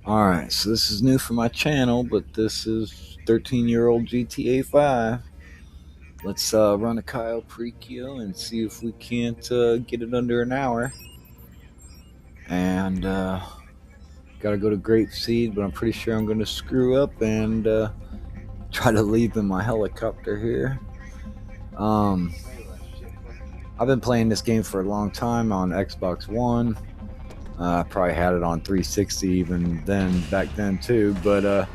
Alright, so this is new for my channel, but this is 13-year-old GTA 5. Let's run a Cayo Perico and see if we can't get it under an hour. And gotta go to Grape Seed, but I'm pretty sure I'm gonna screw up and try to leave in my helicopter here. Um, I've been playing this game for a long time on Xbox One. I probably had it on 360 even then, back then too, but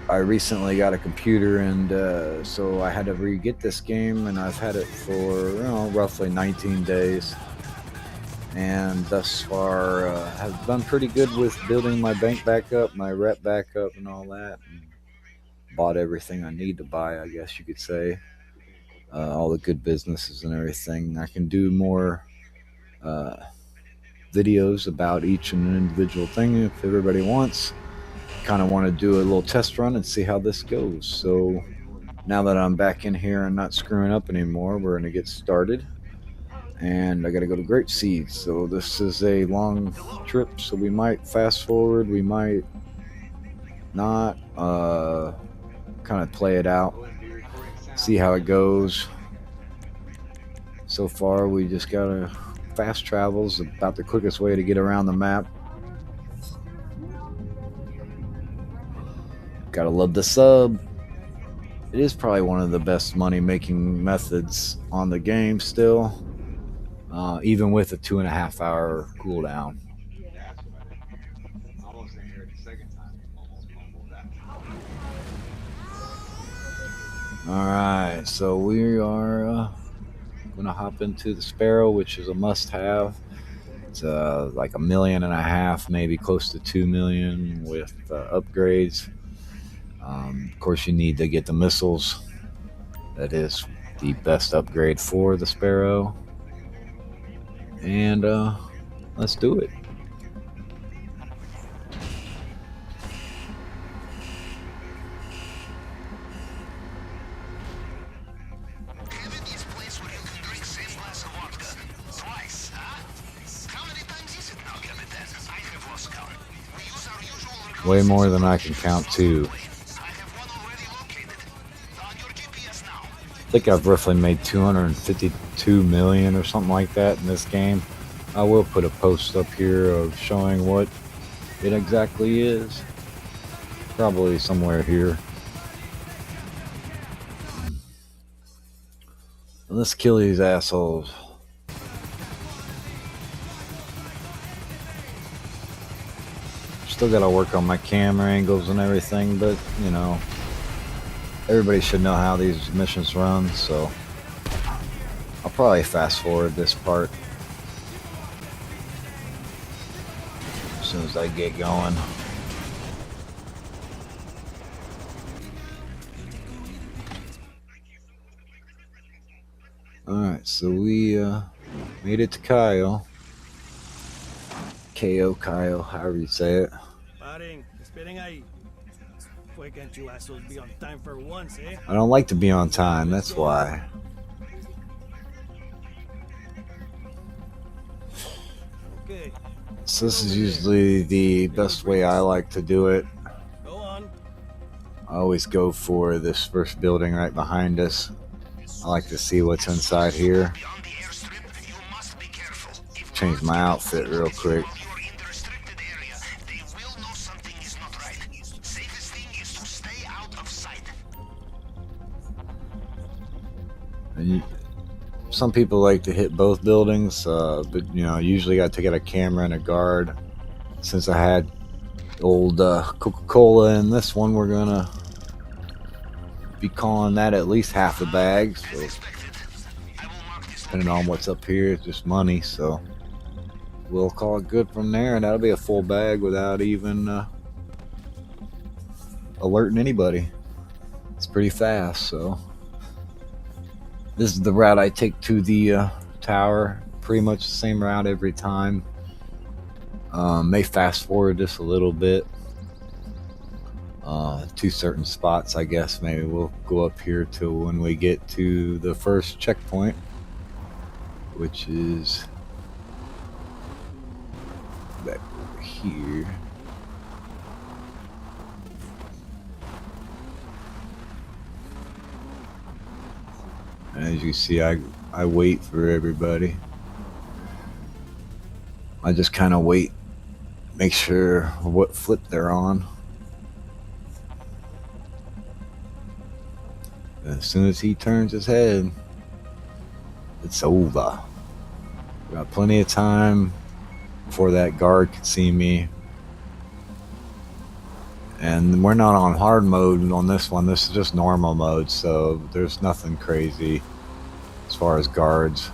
I recently got a computer, and so I had to re-get this game, and I've had it for roughly 19 days, and thus far have done pretty good with building my bank back up, my rep back up, and all that. And bought everything I need to buy, I guess you could say. All the good businesses and everything. I can do more uh, videos about each and individual thing if everybody wants. Kind of want to do a little test run and see how this goes. So now that I'm back in here and not screwing up anymore, we're going to get started. And I got to go to Grape Seed. So this is a long trip, so we might fast forward, we might not. Kind of play it out, see how it goes. So far, we just got a fast travels, about the quickest way to get around the map. Gotta love the sub. It is probably one of the best money-making methods on the game still, even with a 2.5 hour cooldown. Alright, so we are gonna hop into the Sparrow, which is a must-have. It's like 1.5 million, maybe close to 2 million with upgrades. Of course, you need to get the missiles. That is the best upgrade for the Sparrow. And let's do it. Way more than I can count to. I think I've roughly made 252 million or something like that in this game. I will put a post up here of showing what it exactly is. Probably somewhere here. Let's kill these assholes. Still gotta work on my camera angles and everything, but you know, everybody should know how these missions run, so I'll probably fast forward this part as soon as I get going. Alright, so we made it to Cayo. Cayo, however you say it. I don't like to be on time, that's why. So this is usually the best way I like to do it. I always go for this first building right behind us. I like to see what's inside here. Change my outfit real quick. And some people like to hit both buildings, but you know, usually I take out a camera and a guard. Since I had old Coca-Cola in this one, we're gonna be calling that at least half a bag. So depending on what's up here, it's just money. So we'll call it good from there, and that'll be a full bag without even alerting anybody. It's pretty fast, so. This is the route I take to the tower. Pretty much the same route every time. May fast forward this a little bit to certain spots, I guess. Maybe we'll go up here till when we get to the first checkpoint, which is back over here. As you see, I wait for everybody. I just kind of wait, make sure what flip they're on. As soon as he turns his head, it's over. We got plenty of time before that guard could see me. And we're not on hard mode on this one. This is just normal mode, so there's nothing crazy as far as guards.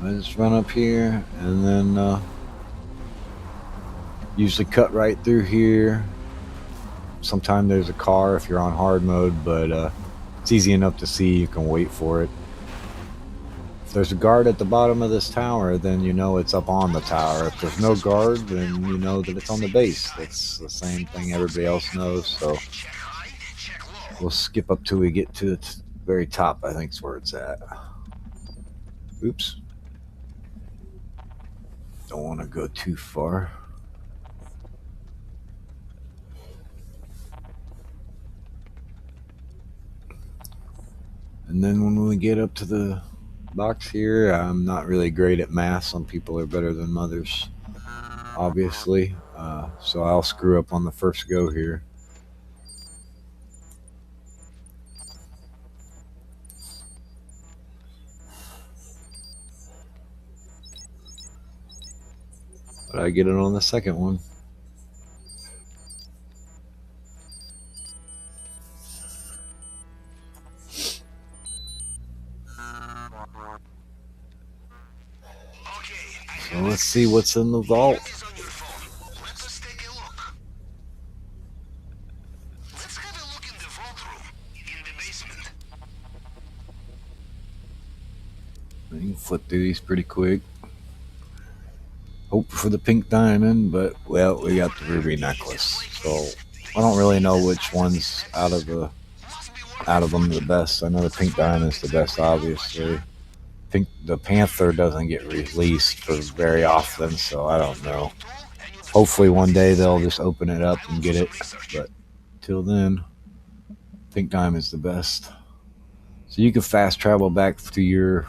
I just run up here and then usually cut right through here. Sometimes there's a car if you're on hard mode, but it's easy enough to see. You can wait for it. If there's a guard at the bottom of this tower, then you know it's up on the tower. If there's no guard, then you know that it's on the base. That's the same thing everybody else knows. So we'll skip up till we get to the very top. I think is where it's at. Oops. Don't want to go too far. And then when we get up to the box here, I'm not really great at math. Some people are better than others, obviously. So I'll screw up on the first go here. But I get it on the second one. So let's see what's in the vault. You can flip through these pretty quick. Hope for the pink diamond, but well, we got the ruby necklace. So I don't really know which one's out of them the best. I know the pink diamond is the best, obviously. The panther doesn't get released for very often, so I don't know. Hopefully one day they'll just open it up and get it, but till then, pink diamond is the best. So you can fast travel back to your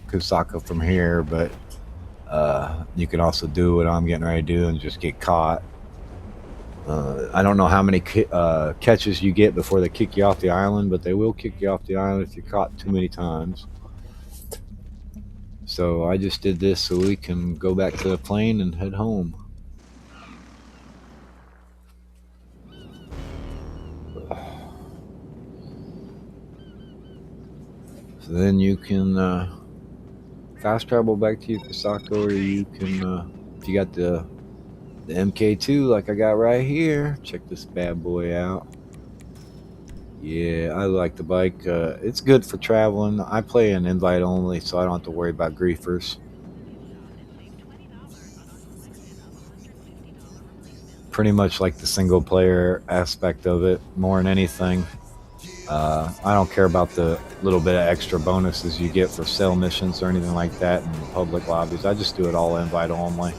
Kusaka from here, but you can also do what I'm getting ready to do and just get caught. I don't know how many catches you get before they kick you off the island, but they will kick you off the island if you're caught too many times. So I just did this so we can go back to the plane and head home. So then you can fast travel back to Kusaka, or you can, if you got the MK2 like I got right here, check this bad boy out. Yeah, I like the bike. It's good for traveling. I play an invite only, so I don't have to worry about griefers. Pretty much like the single player aspect of it more than anything. I don't care about the little bit of extra bonuses you get for sale missions or anything like that in public lobbies. I just do it all invite only.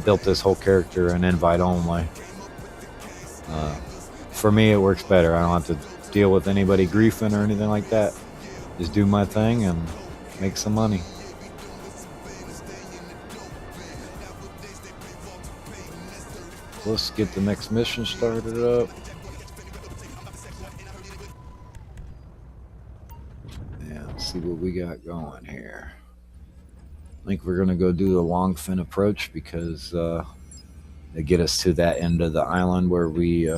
Built this whole character in invite only. For me, it works better. I don't have to deal with anybody griefing or anything like that. Just do my thing and make some money. Let's get the next mission started up. Yeah, let's see what we got going here. I think we're going to go do the Longfin approach because they get us to that end of the island where we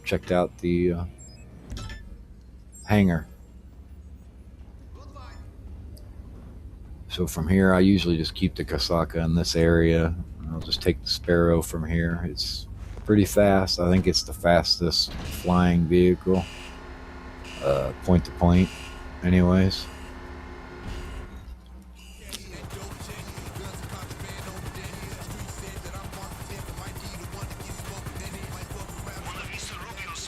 checked out the hangar. So from here, I usually just keep the Kusaka in this area. I'll just take the Sparrow from here. It's pretty fast. I think it's the fastest flying vehicle, point to point, anyways.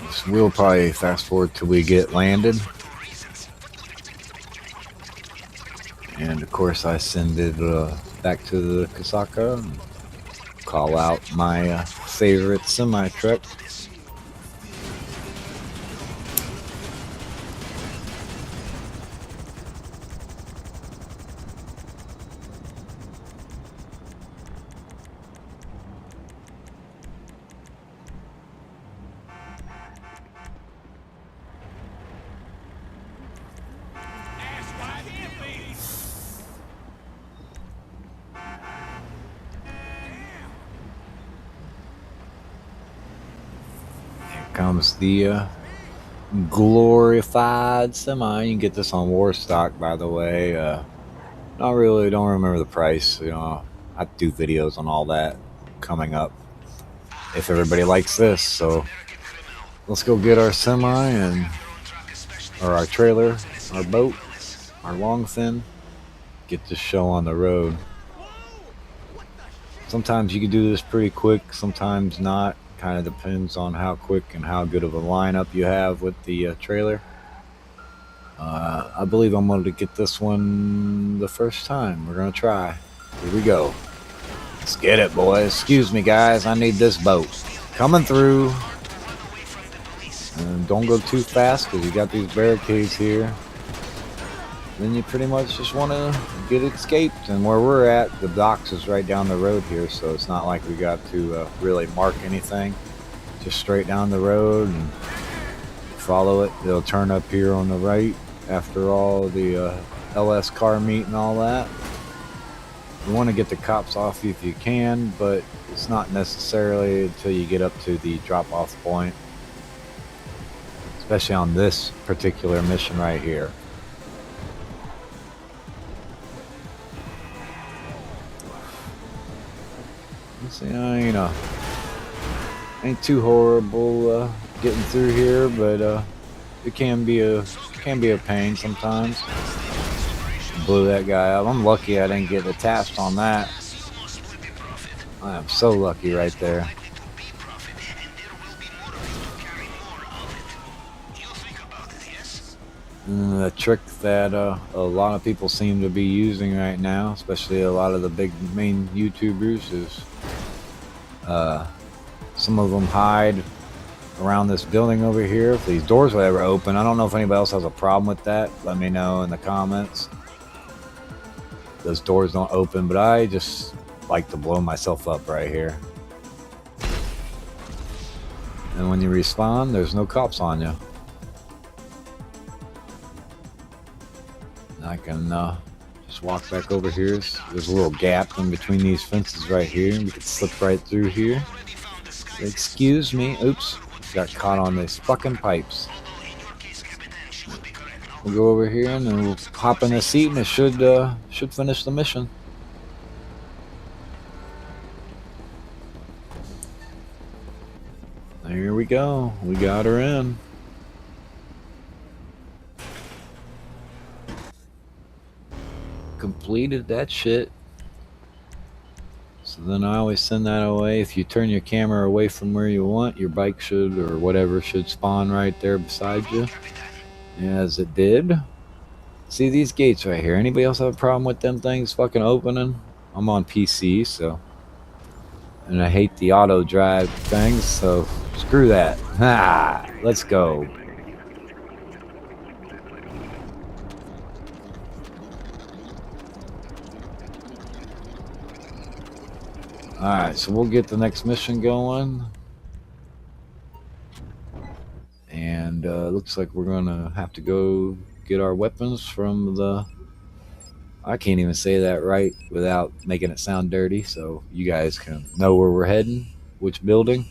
So we'll probably fast forward till we get landed. And of course I send it back to the Kusaka and call out my favorite semi truck. Comes the glorified semi. You can get this on Warstock, by the way. Not really, don't remember the price. You know, I do videos on all that coming up if everybody likes this. So let's go get our semi or our trailer, our boat, our long fin. Get this show on the road. Sometimes you can do this pretty quick, sometimes not. Kind of depends on how quick and how good of a lineup you have with the trailer. I believe I'm going to get this one the first time. We're going to try. Here we go. Let's get it, boys. Excuse me, guys. I need this boat. Coming through. And don't go too fast because you got these barricades here. Then you pretty much just want to get escaped. And where we're at, the docks is right down the road here, so it's not like we got to really mark anything. Just straight down the road and follow it. It'll turn up here on the right after all the LS car meet and all that. You want to get the cops off you if you can, but it's not necessarily until you get up to the drop-off point, especially on this particular mission right here. See, ain't too horrible getting through here, but it can be a pain sometimes. Blew that guy up. I'm lucky I didn't get attached on that. I am so lucky right there. And the trick that a lot of people seem to be using right now, especially a lot of the big main YouTubers, is some of them hide around this building over here. If these doors will ever open, I don't know if anybody else has a problem with that. Let me know in the comments. Those doors don't open, but I just like to blow myself up right here. And when you respawn, there's no cops on you. I can just walk back over here. There's a little gap in between these fences right here, and we can slip right through here. Excuse me. Oops. Got caught on these fucking pipes. We'll go over here and then we'll hop in the seat, and it should finish the mission. Here we go. We got her in. Completed that shit. So then I always send that away. If you turn your camera away from where you want, your bike should, or whatever, should spawn right there beside you, as it did. See these gates right here? Anybody else have a problem with them things fucking opening? I'm on PC, so, and I hate the auto drive things, so screw that. Ha! Let's go. Alright, so we'll get the next mission going. And looks like we're gonna have to go get our weapons from the... I can't even say that right without making it sound dirty, so you guys can know where we're heading, which building.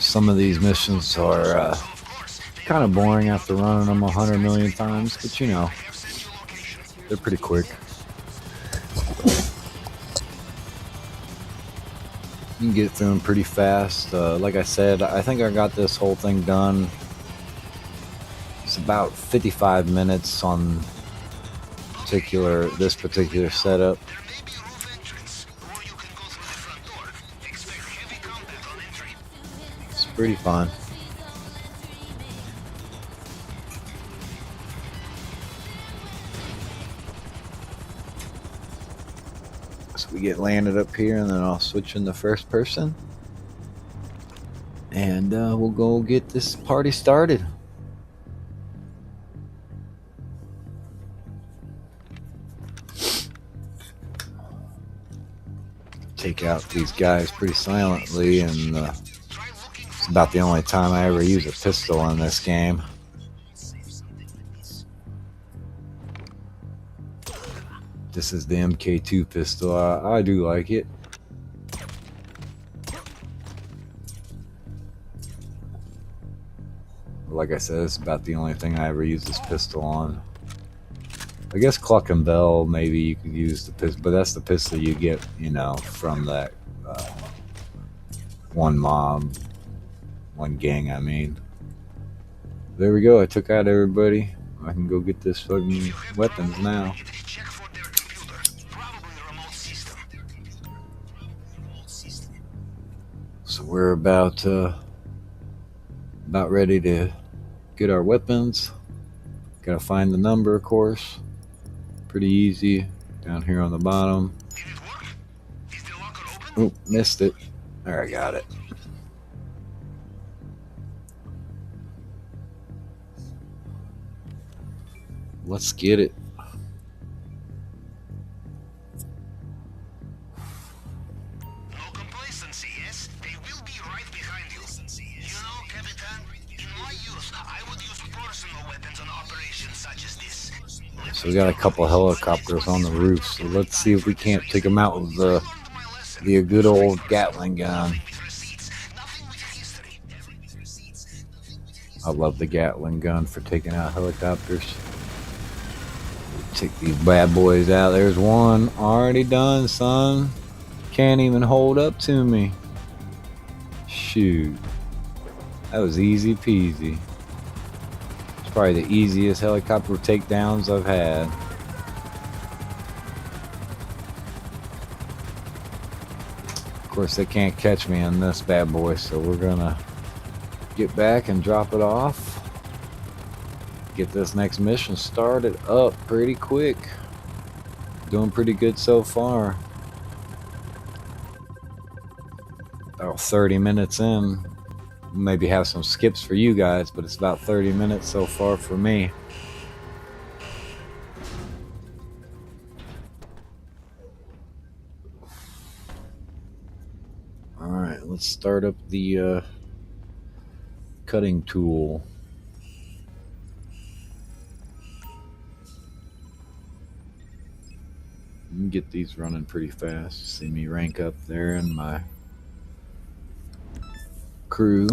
some of these missions are kind of boring after running them 100 million times, but you know, they're pretty quick. You can get through them pretty fast. Like I said, I think I got this whole thing done. It's about 55 minutes on this particular setup. It's pretty fun. So we get landed up here, and then I'll switch into first person, and we'll go get this party started. Take out these guys pretty silently, and it's about the only time I ever use a pistol in this game. This is the MK2 pistol. I do like it. Like I said, it's about the only thing I ever use this pistol on. I guess Cluck and Bell, maybe you could use the pistol, but that's the pistol you get, you know, from that one gang, I mean. There we go, I took out everybody. I can go get this fucking weapons now. So we're about ready to get our weapons. Gotta find the number, of course. Pretty easy. Down here on the bottom. Oh, missed it. There, I got it. Let's get it. So we got a couple of helicopters on the roof, so let's see if we can't take them out with the good old Gatling gun. I love the Gatling gun for taking out helicopters. Take these bad boys out. There's one already done, son. Can't even hold up to me. Shoot. That was easy peasy. Probably the easiest helicopter takedowns I've had. Of course, they can't catch me on this bad boy, so we're gonna get back and drop it off. Get this next mission started up pretty quick. Doing pretty good so far. About 30 minutes in. Maybe have some skips for you guys, but it's about 30 minutes so far for me. Alright, let's start up the cutting tool. You can get these running pretty fast. See me rank up there in my crew.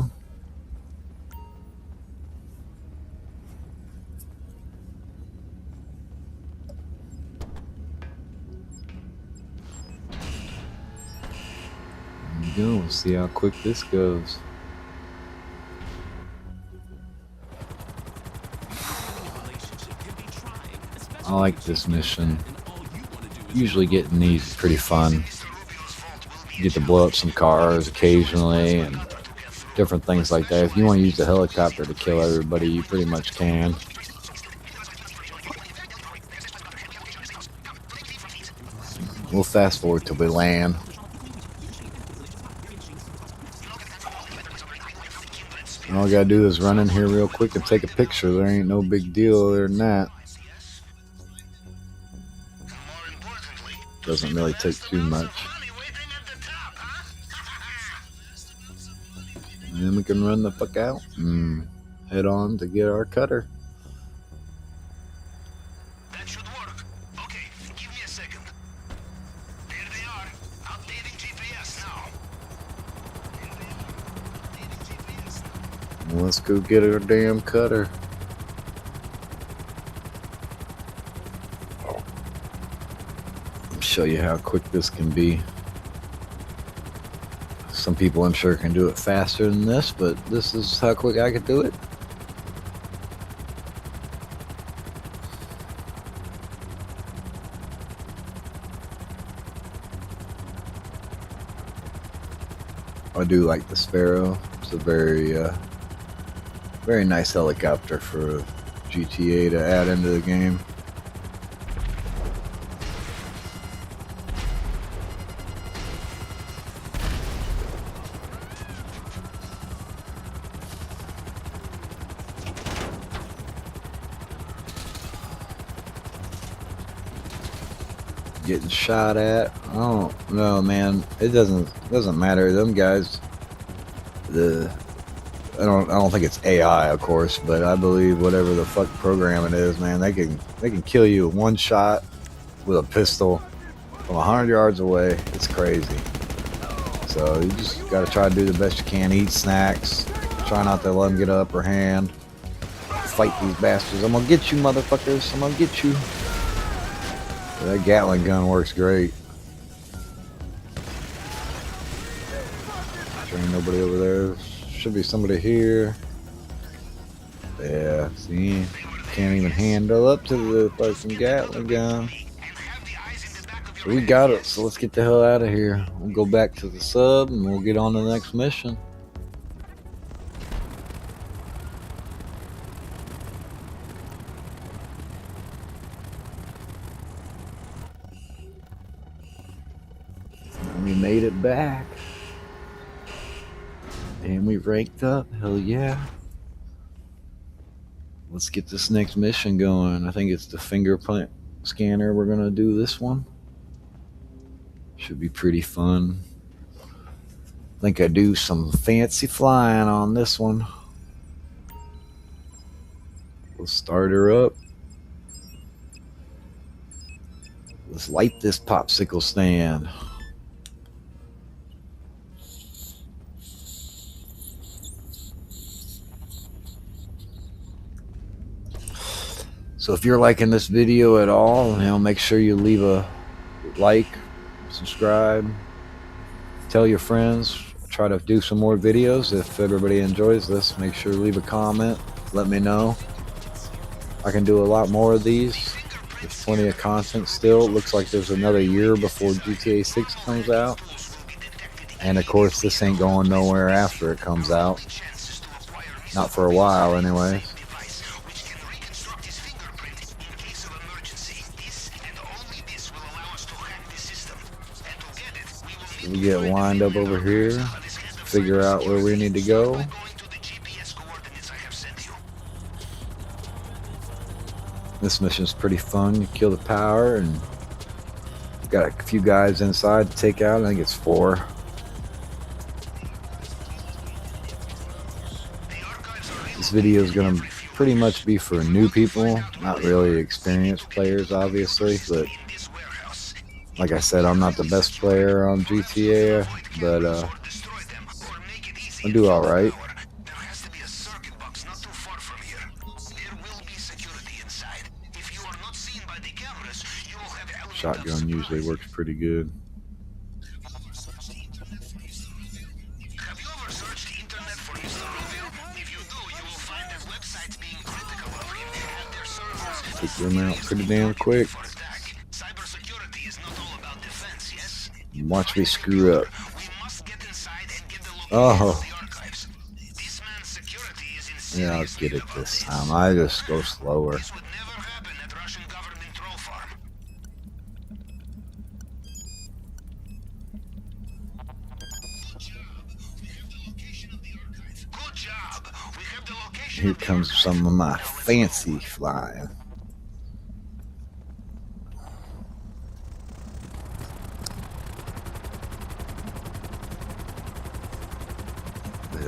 There we go. We'll see how quick this goes. I like this mission. Usually getting these is pretty fun. You get to blow up some cars occasionally and different things like that. If you want to use the helicopter to kill everybody, you pretty much can. We'll fast forward till we land. All I gotta do is run in here real quick and take a picture. There ain't no big deal other than that. Doesn't really take too much. And then we can run the fuck out and head on to get our cutter. That should work. Okay, give me a second. There they are. Updating GPS now. Let's go get our damn cutter. Show you how quick this can be. Some people I'm sure can do it faster than this, but this is how quick I could do it. I do like the Sparrow. It's a very nice helicopter for GTA to add into the game. Getting shot at. I don't know, man. It doesn't matter. Them guys. I don't think it's AI, of course, but I believe whatever the fuck program it is, man, they can kill you with one shot with a pistol from 100 yards away. It's crazy. So you just gotta try to do the best you can. Eat snacks. Try not to let them get an upper hand. Fight these bastards. I'm gonna get you, motherfuckers. I'm gonna get you. That Gatling gun works great. There ain't nobody over there. Should be somebody here. Yeah, see? Can't even handle up to the fucking Gatling gun. So we got it, so let's get the hell out of here. We'll go back to the sub and we'll get on to the next mission. We made it back. And we ranked up. Hell yeah. Let's get this next mission going. I think it's the fingerprint scanner. We're going to do this one. Should be pretty fun. I think I do some fancy flying on this one. We'll start her up. Let's light this popsicle stand. So if you're liking this video at all, make sure you leave a like, subscribe, tell your friends. I'll try to do some more videos. If everybody enjoys this, make sure to leave a comment. Let me know. I can do a lot more of these. There's plenty of content still. It looks like there's another year before GTA 6 comes out. And of course, this ain't going nowhere after it comes out. Not for a while, anyway. We get lined up over here, figure out where we need to go. This mission's pretty fun. You kill the power, and we've got a few guys inside to take out. I think it's 4. This video is going to pretty much be for new people, not really experienced players, obviously, but like I said, I'm not the best player on GTA, but I do alright. Shotgun usually works pretty good. Took them out pretty damn quick. Watch me screw up. Oh. Yeah, I'll get it this time. I just go slower. Here comes some of my fancy flying.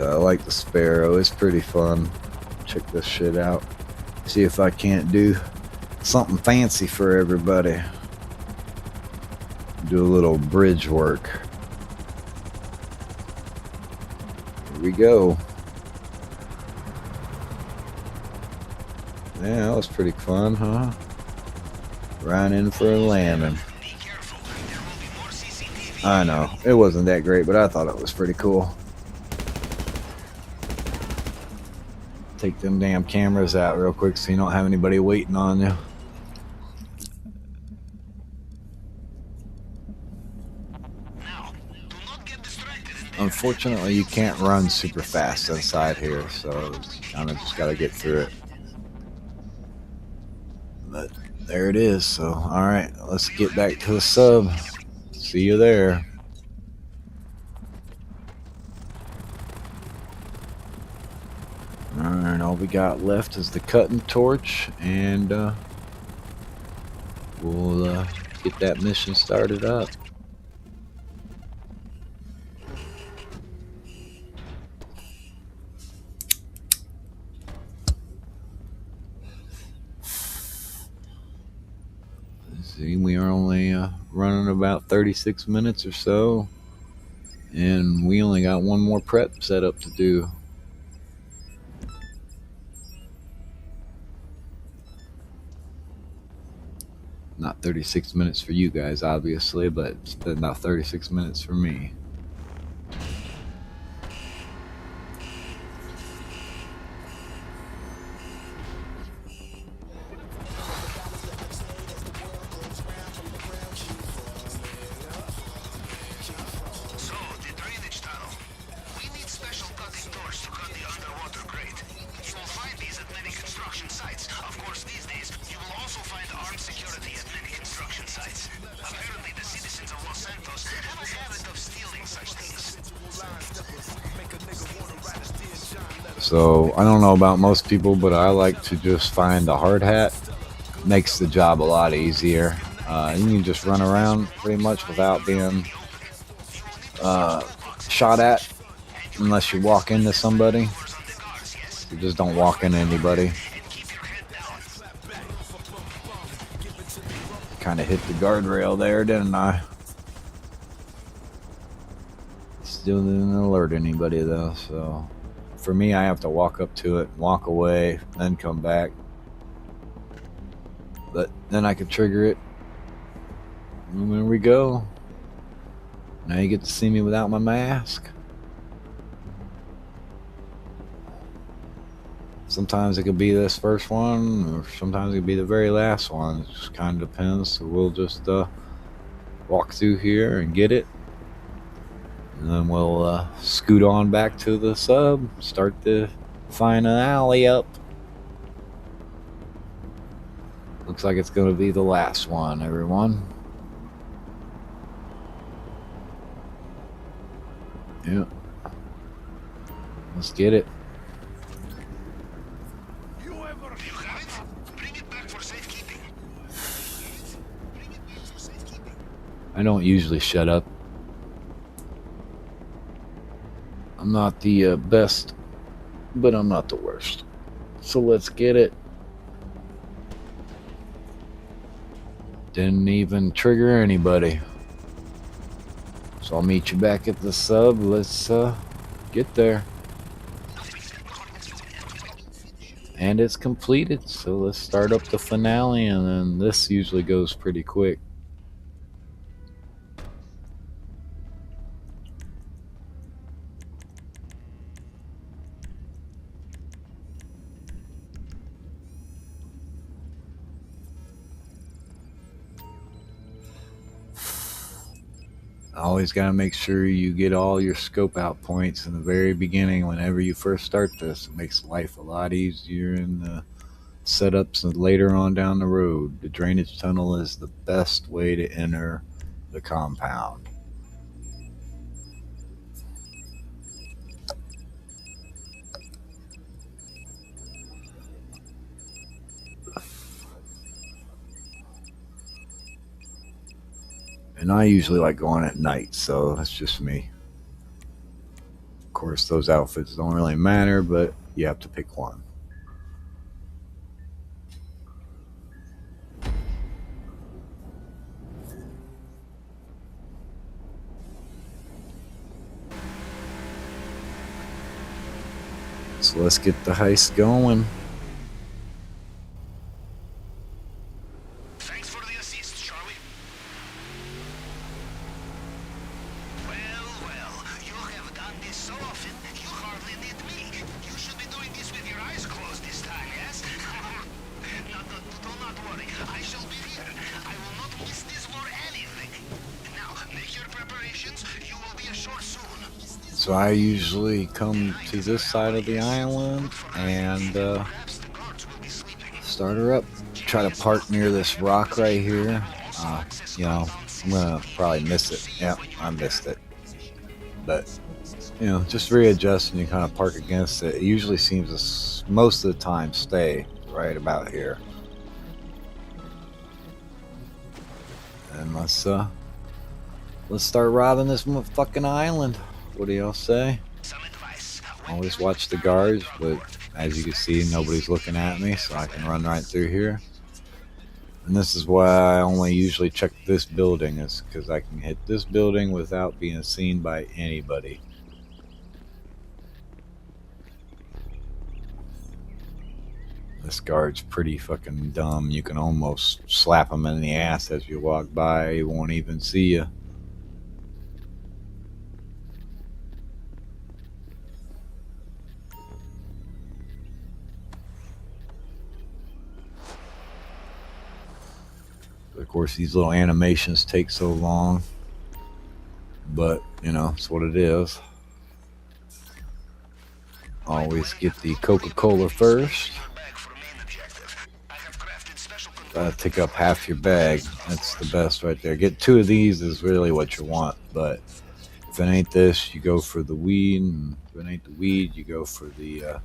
I like the Sparrow. It's pretty fun. Check this shit out. See if I can't do something fancy for everybody. Do a little bridge work. Here we go. Yeah, that was pretty fun, huh? Right in for a landing. Be careful. There will be more CCTV. I know. It wasn't that great, but I thought it was pretty cool. Take them damn cameras out real quick so you don't have anybody waiting on you. Now, do not get distracted in there. Unfortunately, you can't run super fast inside here, so kind of just got to get through it. But there it is. So, all right, let's get back to the sub. See you there. All right, all we got left is the cutting torch, and we'll get that mission started up. See, we are only running about 36 minutes or so, and we only got one more prep setup to do. Not 36 minutes for you guys, obviously, but it's been about 36 minutes for me. So, the drainage tunnel. We need special cutting doors to cut the underwater grate. You will find these at many construction sites. Of course, these days, you will also find armed security at many construction sites. Apparently, the citizens of Los Santos have a habit of stealing such things. So I don't know about most people, but I like to just find the hard hat. Makes the job a lot easier. You can just run around pretty much without being shot at, unless you walk into somebody. You just don't walk into anybody. Kind of hit the guardrail there, didn't I? Still didn't alert anybody though, so for me I have to walk up to it, walk away, then come back. But then I can trigger it. And there we go. Now you get to see me without my mask. Sometimes it could be this first one, or sometimes it could be the very last one. It just kind of depends. So we'll just walk through here and get it. And then we'll scoot on back to the sub, start the finale up. Looks like it's going to be the last one, everyone. Yeah. Let's get it. You have it? Bring it back for safekeeping. I don't usually shut up. I'm not the best, but I'm not the worst. So let's get it. Didn't even trigger anybody. So I'll meet you back at the sub. Let's get there. And it's completed. So let's start up the finale, and then this usually goes pretty quick. Always got to make sure you get all your scope out points in the very beginning whenever you first start this. It makes life a lot easier in the setups and later on down the road. The drainage tunnel is the best way to enter the compound. And I usually like going at night, so that's just me. Of course, those outfits don't really matter, but you have to pick one. So let's get the heist going. So I usually come to this side of the island and start her up. Try to park near this rock right here. You know, I'm gonna probably miss it. Yep, I missed it. But just readjust and you kind of park against it. It usually seems to most of the time stay right about here. And let's start robbing this motherfucking island. What do y'all say? Always watch the guards, but as you can see, nobody's looking at me, so I can run right through here. And this is why I only usually check this building, is because I can hit this building without being seen by anybody. This guard's pretty fucking dumb. You can almost slap him in the ass as you walk by. He won't even see you. Of course, these little animations take so long, but it's what it is. Always get the Coca-Cola first. Take up half your bag. That's the best right there. Get 2 of these is really what you want, but if it ain't this, you go for the weed, and if it ain't the weed, you go for the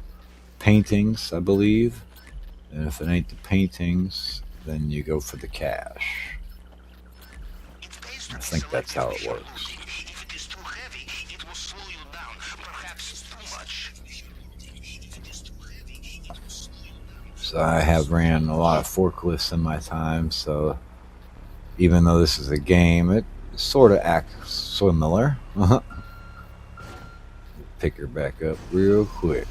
paintings, I believe. And if it ain't the paintings, then you go for the cash. I think that's how it works. So I have ran a lot of forklifts in my time, so even though this is a game, it sort of acts similar. Pick her back up real quick.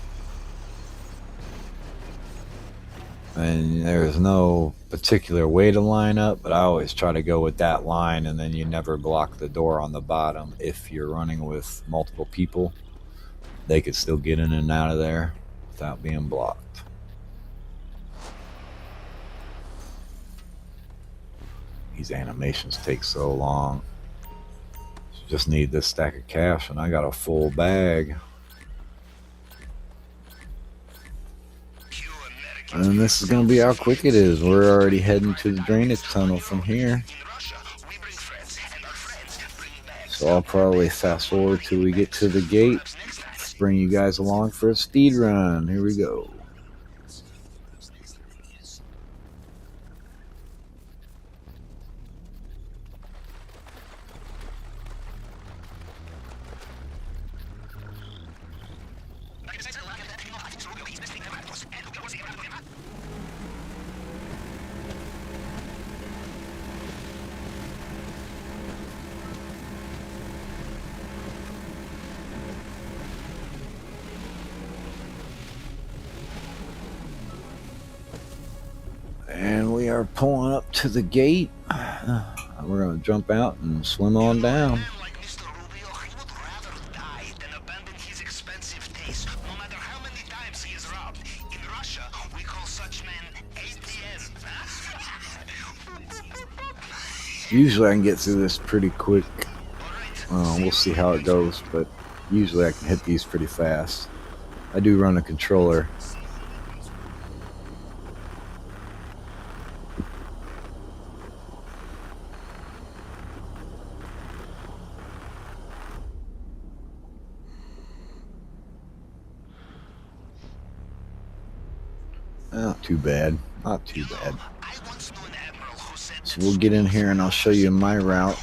And there's no particular way to line up, but I always try to go with that line, and then you never block the door on the bottom. If you're running with multiple people, they could still get in and out of there without being blocked. These animations take so long. Just need this stack of cash, and I got a full bag. And this is going to be how quick it is. We're already heading to the drainage tunnel from here. So I'll probably fast forward till we get to the gate. Let's bring you guys along for a speed run. Here we go. And we are pulling up to the gate. We're going to jump out and swim on down. Usually I can get through this pretty quick. We'll see how it goes, but usually I can hit these pretty fast. I do run a controller. Not too bad. Not too bad. So we'll get in here and I'll show you my route.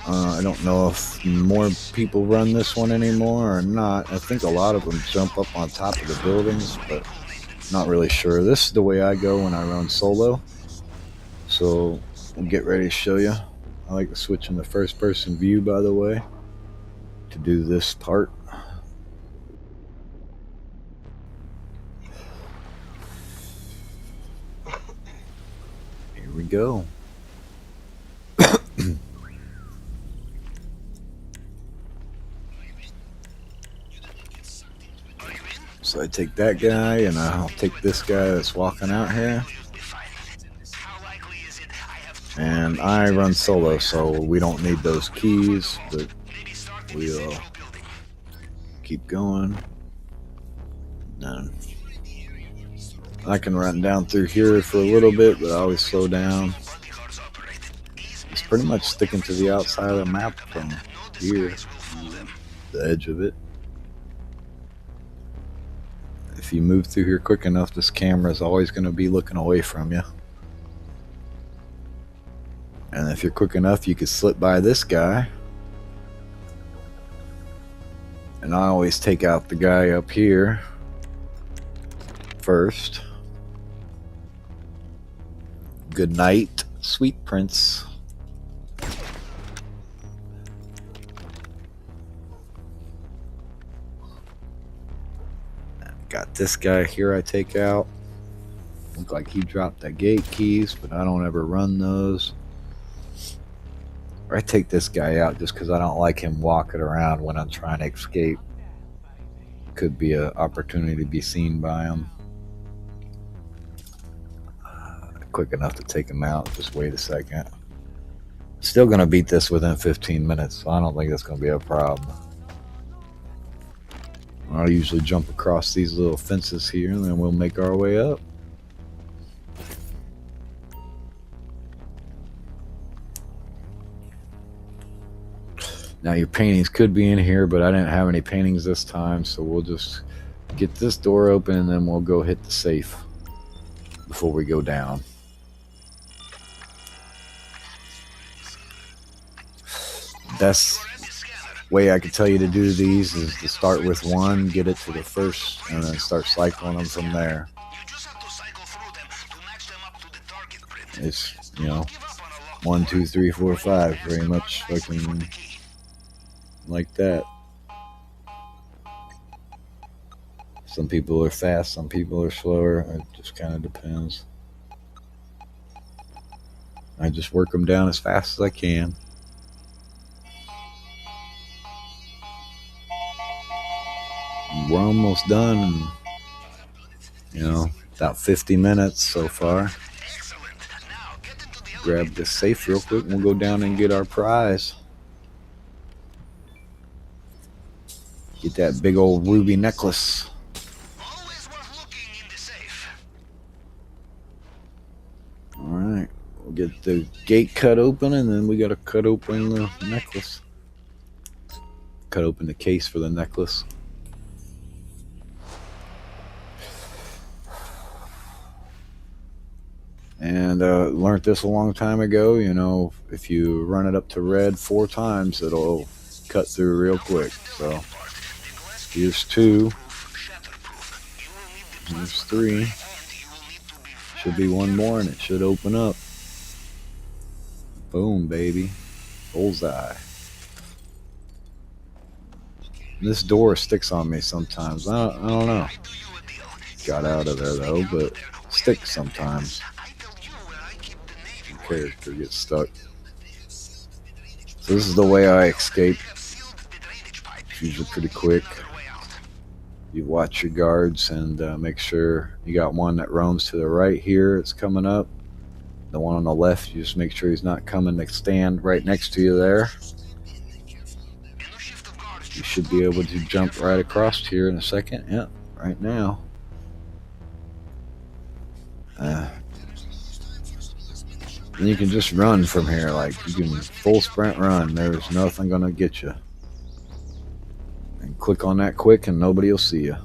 I don't know if more people run this one anymore or not. I think a lot of them jump up on top of the buildings, but not really sure. This is the way I go when I run solo. So we'll get ready to show you. I like to switch in the first person view, by the way, to do this part. Here we go. So I take that guy and I'll take this guy that's walking out here. And I run solo, so we don't need those keys, but we'll keep going. And I can run down through here for a little bit, but I always slow down. It's pretty much sticking to the outside of the map from here, the edge of it. If you move through here quick enough, this camera is always going to be looking away from you. And if you're quick enough, you could slip by this guy. And I always take out the guy up here first. Good night, sweet prince. Got this guy here I take out. Look like he dropped the gate keys, but I don't ever run those. Or I take this guy out just because I don't like him walking around when I'm trying to escape. Could be an opportunity to be seen by him. Quick enough to take him out. Just wait a second. Still going to beat this within 15 minutes, so I don't think that's going to be a problem. I'll usually jump across these little fences here, and then we'll make our way up. Now your paintings could be in here, but I didn't have any paintings this time, so we'll just get this door open, and then we'll go hit the safe before we go down. Best way I could tell you to do these is to start with one, get it to the first, and then start cycling them from there. It's, you know, 1, 2, 3, 4, 5, very much fucking like that. Some people are fast, some people are slower. It just kind of depends. I just work them down as fast as I can. We're almost done, and, you know, about 50 minutes so far. Grab this safe real quick and we'll go down and get our prize. Get that big old ruby necklace. Alright, we'll get the gate cut open, and then we gotta cut open the necklace. Cut open the case for the necklace. And learned this a long time ago, you know, if you run it up to red 4 times, it'll cut through real quick. So here's 2, here's 3, should be 1 more and it should open up. Boom, baby, bullseye. This door sticks on me sometimes. I don't know. Got out of there though, but sticks sometimes. Character gets stuck. So this is the way I escape. It's usually pretty quick. You watch your guards and make sure you got one that roams to the right here. It's coming up. The one on the left, you just make sure he's not coming to stand right next to you there. You should be able to jump right across here in a second. Yep, right now. And you can just run from here, like you can full sprint run. There's nothing gonna get you. And click on that quick and nobody will see you.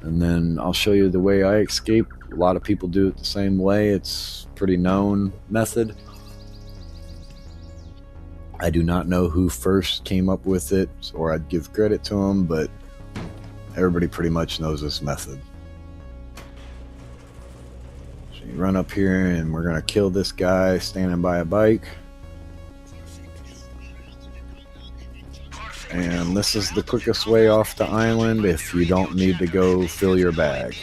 And then I'll show you the way I escape. A lot of people do it the same way. It's a pretty known method. I do not know who first came up with it, or I'd give credit to them, but everybody pretty much knows this method. You run up here and we're gonna kill this guy standing by a bike. And this is the quickest way off the island if you don't need to go fill your bag.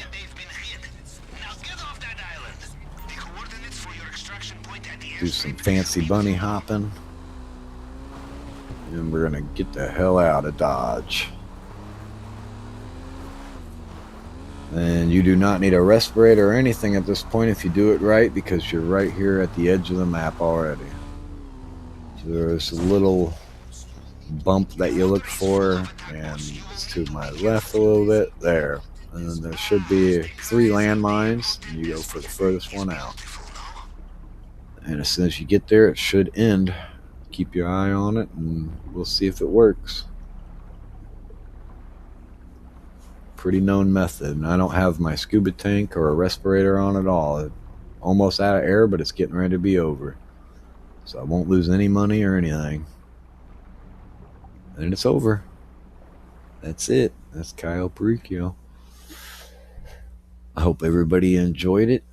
Do some fancy bunny hopping. And we're gonna get the hell out of Dodge. And you do not need a respirator or anything at this point if you do it right, because you're right here at the edge of the map already. So there's a little bump that you look for, and it's to my left a little bit there. And then there should be 3 landmines, and you go for the furthest one out. And as soon as you get there, it should end. Keep your eye on it, and we'll see if it works. Pretty known method. And I don't have my scuba tank or a respirator on at all. It's almost out of air, but it's getting ready to be over. So I won't lose any money or anything. And it's over. That's it. That's Cayo Perico. I hope everybody enjoyed it.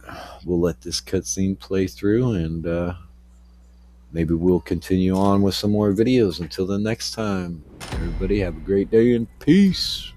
We'll let this cutscene play through, and maybe we'll continue on with some more videos. Until the next time, everybody have a great day and peace.